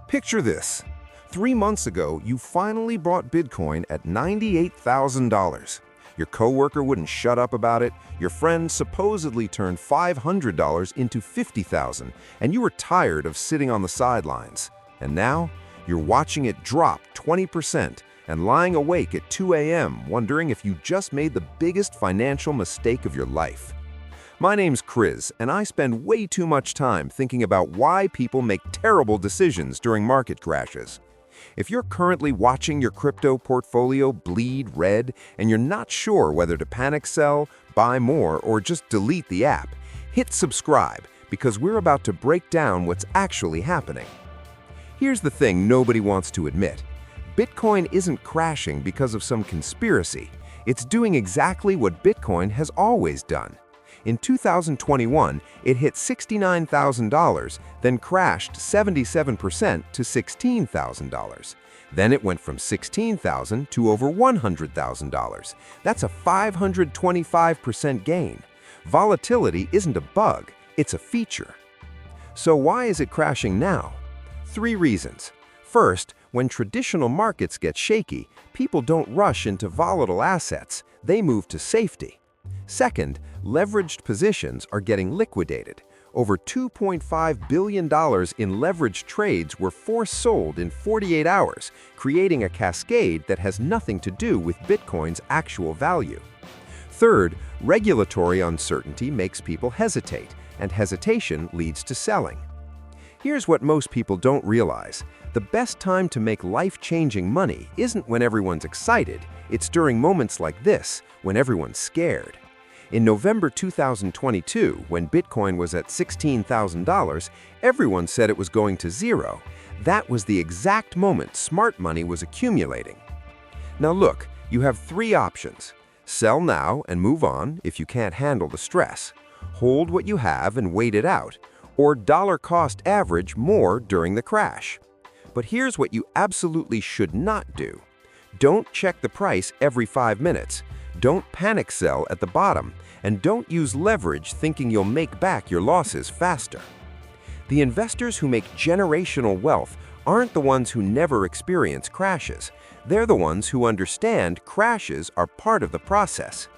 Picture this. 3 months ago, you finally bought Bitcoin at $98,000. Your coworker wouldn't shut up about it, your friend supposedly turned $500 into $50,000, and you were tired of sitting on the sidelines. And now, you're watching it drop 20% and lying awake at 2 a.m. wondering if you just made the biggest financial mistake of your life. My name's Chris, and I spend way too much time thinking about why people make terrible decisions during market crashes. If you're currently watching your crypto portfolio bleed red and you're not sure whether to panic sell, buy more, or just delete the app, hit subscribe because we're about to break down what's actually happening. Here's the thing nobody wants to admit. Bitcoin isn't crashing because of some conspiracy. It's doing exactly what Bitcoin has always done. In 2021, it hit $69,000, then crashed 77% to $16,000. Then it went from $16,000 to over $100,000. That's a 525% gain. Volatility isn't a bug, it's a feature. So why is it crashing now? 3 reasons. First, when traditional markets get shaky, people don't rush into volatile assets, they move to safety. Second, leveraged positions are getting liquidated. Over $2.5 billion in leveraged trades were force sold in 48 hours, creating a cascade that has nothing to do with Bitcoin's actual value. Third, regulatory uncertainty makes people hesitate, and hesitation leads to selling. Here's what most people don't realize. The best time to make life-changing money isn't when everyone's excited, it's during moments like this, when everyone's scared. In November 2022, when Bitcoin was at $16,000, everyone said it was going to zero. That was the exact moment smart money was accumulating. Now look, you have 3 options. Sell now and move on if you can't handle the stress. Hold what you have and wait it out. Or dollar cost average more during the crash. But here's what you absolutely should not do. Don't check the price every 5 minutes. Don't panic sell at the bottom, and don't use leverage thinking you'll make back your losses faster. The investors who make generational wealth aren't the ones who never experience crashes. They're the ones who understand crashes are part of the process.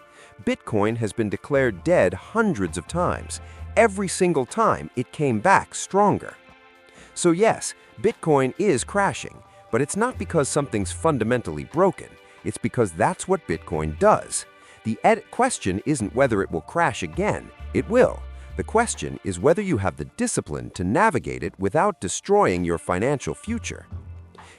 Bitcoin has been declared dead hundreds of times. Every single time it came back stronger. So yes, Bitcoin is crashing, but it's not because something's fundamentally broken. It's because that's what Bitcoin does. The question isn't whether it will crash again. It will. The question is whether you have the discipline to navigate it without destroying your financial future.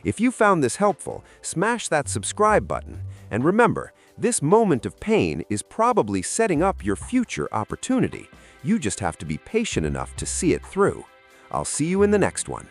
If you found this helpful, smash that subscribe button. And remember, this moment of pain is probably setting up your future opportunity. You just have to be patient enough to see it through. I'll see you in the next one.